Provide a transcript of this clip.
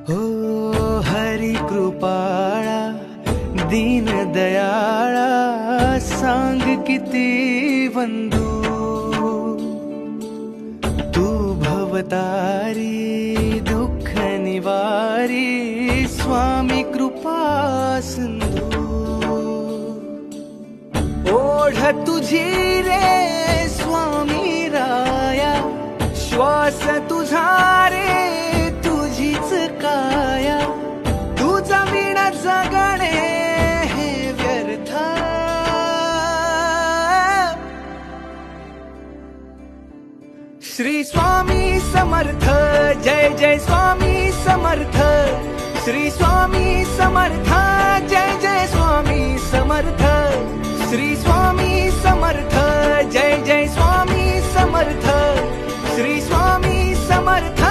हो हरी कृपाळा दीन दयाळा सांग किती वंदू तू भवतारी दुःख निवारी स्वामी कृपा सिंधू ओढ तुझी रे स्वामी राया श्वास तुझा रे तुझीच काया तुझा विणा जगणे हे व्यर्थ श्री स्वामी समर्थ जय जय स्वामी समर्थ श्री स्वामी समर्थ